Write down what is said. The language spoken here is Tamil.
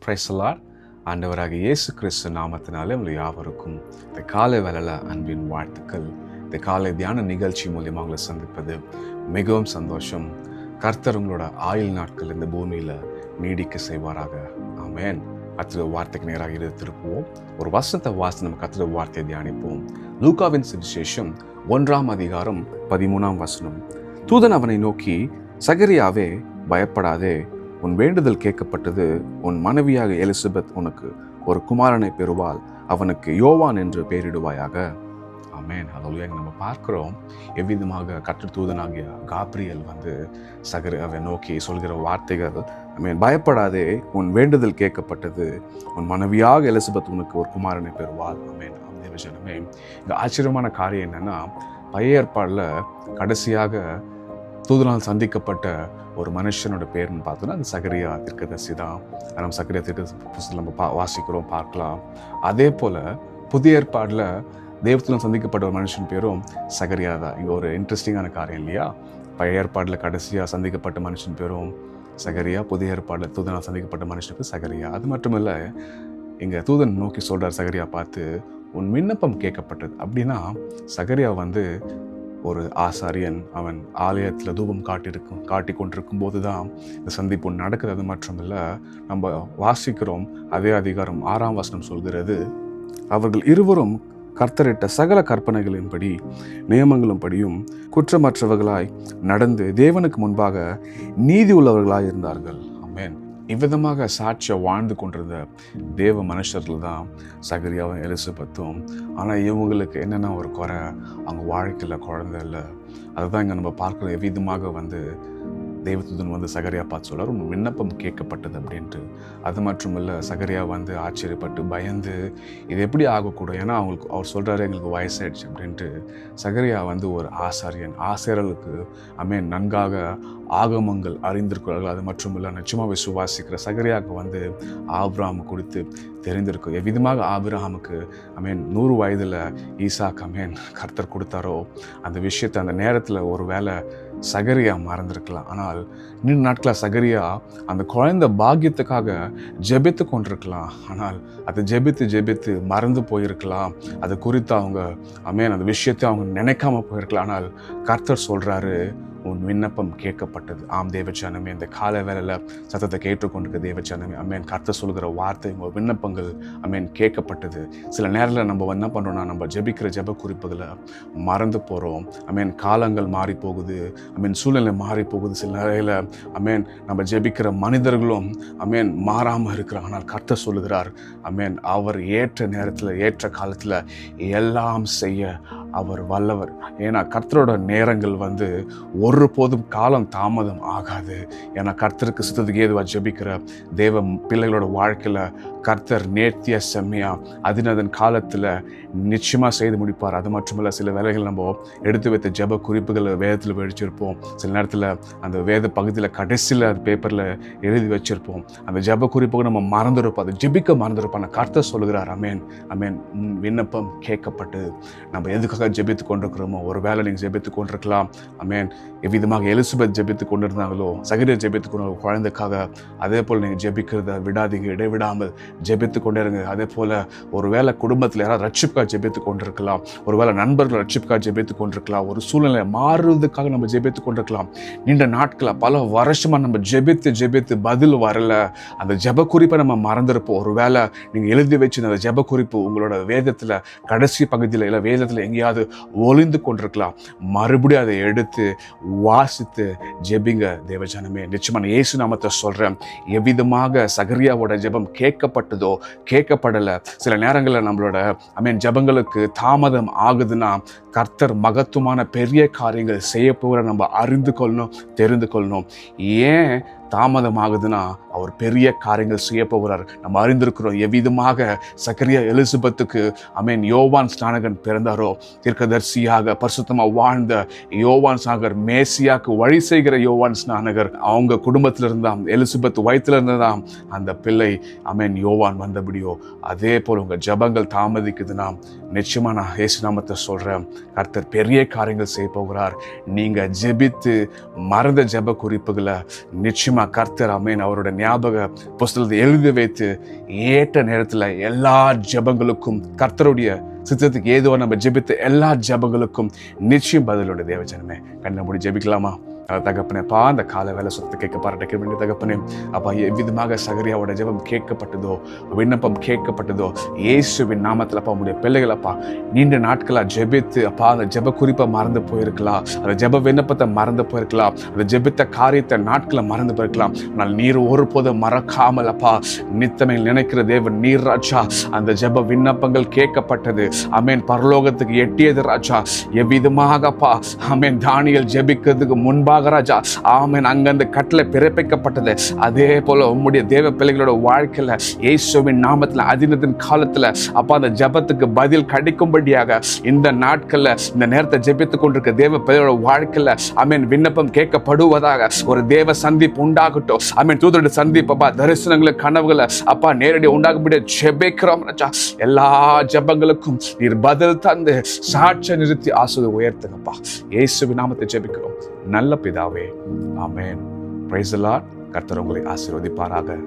Praise the Lord. ஆண்டவராகிய இயேசு கிறிஸ்து நாமத்தினாலே உங்கள் யாவருக்கும் இந்த காலை வேளையில அன்பின் வாழ்த்துக்கள். இந்த காலை தியான நிகழ்ச்சி மூலியமாக உங்களை சந்திப்பது மிகவும் சந்தோஷம். கர்த்தர் உங்களோட ஆயுள் நாட்கள் இந்த பூமியில நீடிக்க செய்வாராக. ஆமென். கர்த்தருடைய வார்த்தைக்கு நேராக இரு திருப்புவோம். ஒரு வசனத்தை வாசி நம்ம கர்த்தருடைய வார்த்தையை தியானிப்போம். லூக்காவின் சுவிசேஷம் 1ஆம் அதிகாரம் 13ஆம் வசனம். தூதன் அவனை நோக்கி, சகரியாவே பயப்படாதே, உன் வேண்டுதல் கேட்கப்பட்டது. உன் மனைவியாக எலிசபெத் உனக்கு ஒரு குமாரனை பெறுவாள். அவனுக்கு யோவான் என்று பெயரிடுவாயாக. ஆமென். ஹல்லேலூயா. நம்ம பார்க்கிறோம் எவ்விதமாக கர்த்தர் தூதனாகிய காப்ரியேல் சகரியாவை நோக்கி சொல்கிற வார்த்தைகள். ஆமென். பயப்படாதே, உன் வேண்டுதல் கேட்கப்பட்டது. உன் மனைவியாக எலிசபெத் உனக்கு ஒரு குமாரனை பெறுவாள். ஆமென். தேவஜனமே, இந்த ஆச்சரியமான காரியம் என்னன்னா, பழைய ஏற்பாடுல கடைசியாக தூதனால் சந்திக்கப்பட்ட ஒரு மனுஷனோட பேர்னு பார்த்தோன்னா அது சகரியா தீர்க்கதரிசி தான். நம்ம சகரியா தீர்க்கதரிசி நம்ம வாசிக்கிறோம், பார்க்கலாம். அதே போல் புதிய ஏற்பாடில் தேவத்துடன் சந்திக்கப்பட்ட ஒரு மனுஷன் பேரும் சகரியா தான். இங்கே ஒரு இன்ட்ரெஸ்டிங்கான காரியம் இல்லையா? பழைய ஏற்பாடில் கடைசியாக சந்திக்கப்பட்ட மனுஷன் பேரும் சகரியா, புதிய ஏற்பாடில் தூதனால் சந்திக்கப்பட்ட மனுஷனுக்கு சகரியா. அது மட்டும் இல்லை, இங்கே தூதன் நோக்கி சொல்கிறார் சகரியா பார்த்து, உன் விண்ணப்பம் கேட்கப்பட்டது. அப்படின்னா சகரியா ஒரு ஆசாரியன், அவன் ஆலயத்தில் தூபம் காட்டி கொண்டிருக்கும் போது தான் இந்த சந்திப்பு நடக்குது. அது மட்டும் இல்லை, நம்ம வாசிக்கிறோம் அதே அதிகாரம் 6ஆம் வசனம் சொல்கிறது, அவர்கள் இருவரும் கர்த்தரிட்ட சகல கற்பனைகளின்படி நியமங்களும் படியும் குற்றமற்றவர்களாய் நடந்து தேவனுக்கு முன்பாக நீதி உள்ளவர்களாய் இருந்தார்கள். ஆமென். இவ்விதமாக சாட்சியாக வாழ்ந்து கொண்டிருந்த தேவ மனுஷர்கள் தான் சகரியாவும் எலிசபெத்தும். ஆனால் இவங்களுக்கு என்னென்ன ஒரு குறை, அவங்க வாழ்க்கையில் குழந்தை இல்லை. அதுதான் இங்கே நம்ம பார்க்குறோம். எவ்விதமாக தேவதூதன் சகரியா பார்த்து சொல்கிறார், உன் விண்ணப்பம் கேட்கப்பட்டது அப்படின்ட்டு. அது மட்டும் இல்லை, சகரியா ஆச்சரியப்பட்டு பயந்து இது எப்படி ஆகக்கூடும், ஏன்னா அவர் சொல்கிறாரு எங்களுக்கு வயசாயிடுச்சு அப்படின்ட்டு. சகரியா ஒரு ஆசாரியன், ஆசிரியர்களுக்கு நன்காக ஆகமங்கள் அறிந்திருக்கிறார்கள். அது மட்டும் இல்லை, நிச்சயமாக விசுவாசிக்கிற சகரியாவுக்கு ஆபிரகாம் கொடுத்து தெரிந்திருக்கும். எவ்விதமாக ஆபிரகாமுக்கு 100 வயதில் ஈசாக் கர்த்தர் கொடுத்தாரோ, அந்த விஷயத்தை அந்த நேரத்தில் ஒரு வேளை சகரியா மறந்திருக்கலாம். ஆனால் நீண்ட நாட்களாக சகரியா அந்த குழந்தை பாக்கியத்துக்காக ஜெபித்து கொண்டிருக்கலாம். ஆனால் அதை ஜெபித்து மறந்து போயிருக்கலாம். அது குறித்து அவங்க அந்த விஷயத்தை அவங்க நினைக்காம போயிருக்கலாம். ஆனால் கர்த்தர் சொல்கிறாரு, உன் விண்ணப்பம் கேட்கப்பட்டது. ஆம் தேவச்சனமே, இந்த கால வேளையில் சத்தத்தை கேட்டுக்கொண்டிருக்க தேவச்சனமே, கர்த்தர் சொல்கிற வார்த்தை, உங்கள் விண்ணப்பங்கள் கேட்கப்பட்டது. சில நேரத்தில் நம்ம என்ன பண்ணுறோம்னா, நம்ம ஜெபிக்கிற ஜெப குறிப்புகளை மறந்து போகிறோம். காலங்கள் மாறி போகுது, சூழ்நிலை மாறி போகுது. சில நேரத்தில் நம்ம ஜெபிக்கிற மனிதர்களும் மாறாமல் இருக்கிறாங்க. ஆனால் கர்த்தர் சொல்லுகிறார், அவர் ஏற்ற நேரத்தில் ஏற்ற காலத்தில் எல்லாம் செய்ய அவர் வல்லவர். ஏன்னா கர்த்தரோட நேரங்கள் ஒருபோதும் காலம் தாமதம் ஆகாது. ஏன்னா கர்த்தருக்கு சித்தத்துக்கு ஏதுவாக ஜெபிக்கிற தேவ பிள்ளைகளோட வாழ்க்கையில் கர்த்தர் நேர்த்தியா செம்மையா அதன் காலத்தில் நிச்சயமாக செய்து முடிப்பார். அது மட்டும் இல்லை, சில வேலைகள் நம்ம எடுத்து வைத்த ஜெப குறிப்புகளை வேதத்தில் வச்சிருப்போம். சில நேரத்தில் அந்த வேத பகுதியில் கடைசியில் பேப்பரில் எழுதி வச்சிருப்போம். அந்த ஜெப குறிப்புக்கு நம்ம மறந்துருப்போம், அதை ஜெபிக்க மறந்துருப்போம். ஆனால் கர்த்தர் சொல்லுகிறார், விண்ணப்பம் கேட்கப்பட்டு. நம்ம எதுக்காக ஜெபித்து கொண்டிருக்கிறோமோ, ஒரு வேளை நீங்கள் ஜெபித்து கொண்டிருக்கலாம். எவ்விதமாக எலிசபெத் ஜெபித்து கொண்டிருந்தாங்களோ, சகரியா ஜெபித்து கொண்டு குழந்தைக்காக, அதே போல் நீங்கள் ஜெபிக்கிறத விடாதீங்க, இடைவிடாமல் ஜெபித்து கொண்டே இருங்க. அதே போல் ஒரு வேளை குடும்பத்தில் யாராவது ரட்சிப்புக்காக ஜெபித்து கொண்டிருக்கலாம், ஒரு வேளை நண்பர்கள் ரட்சிப்புக்காக ஜெபித்து கொண்டிருக்கலாம், ஒரு சூழ்நிலை மாறுவதற்காக நம்ம ஜெபித்து கொண்டிருக்கலாம். நீண்ட நாட்களாக பல வருஷமாக நம்ம ஜெபித்து பதில் வரல. அந்த ஜெப குறிப்பை நம்ம மறந்துருப்போம். ஒரு வேளை நீங்கள் எழுதி வச்சு அந்த ஜெப குறிப்பு உங்களோட வேதத்தில் கடைசி பகுதியில் இல்லை வேதத்தில் எங்கேயாவது ஒளிந்து கொண்டிருக்கலாம். மறுபடியும் அதை எடுத்து வாசித்து ஜெபிங்க தேவஜனமே. நிச்சயமான இயேசு நாமத்தை சொல்கிறேன், எவ்விதமாக சகரியாவோட ஜெபம் கேட்கப்பட்டதோ கேட்கப்படலை. சில நேரங்களில் நம்மளோட ஜெபங்களுக்கு தாமதம் ஆகுதுன்னா, கர்த்தர் மகத்துவமான பெரிய காரியங்கள் செய்ய போகிற நம்ம அறிந்து கொள்ளணும், தெரிந்து கொள்ளணும். ஏன் தாமதம் ஆகுதுன்னா, அவர் பெரிய காரியங்கள் செய்ய போகிறார். நம்ம அறிந்திருக்கிறோம் எவ்விதமாக சகரியா எலிசபெத்துக்கு யோவான் ஸ்நானகன் பிறந்தாரோ, தீர்க்கதரிசியாக பரிசுத்தமாக வாழ்ந்த யோவான் ஸ்நானகர், மேசியாக்கு வழி செய்கிற யோவான் ஸ்நானகர், அவங்க குடும்பத்தில் இருந்தாம், எலிசபெத் வயிற்றில் இருந்ததாம் அந்த பிள்ளை யோவான் வந்தபடியோ, அதே போல் உங்கள் ஜபங்கள் தாமதிக்குதுன்னா, நிச்சயமா நான் இயேசு நாமத்தை சொல்கிறேன், கர்த்தர் பெரிய காரியங்கள் செய்ய போகிறார். நீங்கள் ஜெபித்து மறந்த ஜெப குறிப்புகளை நிச்சயமா நிச்சயமா கர்த்தர் ஆமென் அவரோட ஞாபக புஸ்தகத்தை எழுதி வைத்து ஏற்ற நேரத்துல எல்லா ஜெபங்களுக்கும் கர்த்தருடைய சித்தத்துக்கு ஏதோ நம்ம ஜெபித்த எல்லா ஜெபங்களுக்கும் நிச்சயம் பதிலுடைய தேவஜனமே. கண்ணை மூடி ஜெபிக்கலாமா? தகப்பனேப்பா, அந்த கால வேலை சொத்து கேட்க பாராட்ட வேண்டிய தகப்பனே, அப்பா எவ்விதமாக சகரியாவோட ஜெபம் கேட்கப்பட்டதோ, விண்ணப்பம் கேட்கப்பட்டதோ, இயேசுவின் நாமத்தில் அப்பா உங்களுடைய பிள்ளைகளப்பா நீண்ட நாட்களாக ஜெபித்து அப்பா அந்த ஜெப குறிப்பை மறந்து போயிருக்கலாம், அந்த ஜெப விண்ணப்பத்தை மறந்து போயிருக்கலாம், அந்த ஜெபித்த காரியத்தை நாட்களை மறந்து போயிருக்கலாம். ஆனால் நீர் ஒருபோதும் மறக்காமல் அப்பா நித்தமே நினைக்கிற தேவன் நீர் ராஜா. அந்த ஜெப விண்ணப்பங்கள் கேட்கப்பட்டது, ஆமென், பரலோகத்துக்கு எட்டியது ராஜா. எவ்விதமாகப்பா ஆமென் தானியேல் ஜெபிக்கிறதுக்கு முன்பாக ராஜா ஆமென் அங்க அந்த கட்டளை பிறப்பிக்கப்பட்டது. அதே போல உம்முடைய தேவ பிள்ளைகளோட வாழ்க்கையில இயேசுவின் நாமத்துல அதினத்தின் காலத்துல அப்பா அந்த ஜெபத்துக்கு பதில் கிடைக்கும்படியாக இந்த நாட்கள்ல இந்த நேரத்தை ஜெபித்துக் கொண்டிருக்க தேவ பிள்ளைகளோட வாழ்க்கையில ஆமென் விண்ணப்பம் கேட்கப்படுவதாக ஒரு தேவ சந்திப்பு உண்டாகட்டும். ஆமென், தூதருடைய சந்திப்பு அப்பா தரிசனங்களை கனவுகளை அப்பா நேரடி உண்டாகும்படியா ஜெபிக்கிறோம் ராஜா. எல்லா ஜெபங்களுக்கும் நீர் பதில் தந்து சாட்சி நிறுத்தி ஆசீர்வாதத்தை உயர்த்துங்கப்பா. இயேசுவின் நாமத்தை ஜெபிக்கிறோம் நல்ல பிதாவே, ஆமென். Praise the Lord. கர்த்தர் உங்களை ஆசீர்வதிப்பாராக.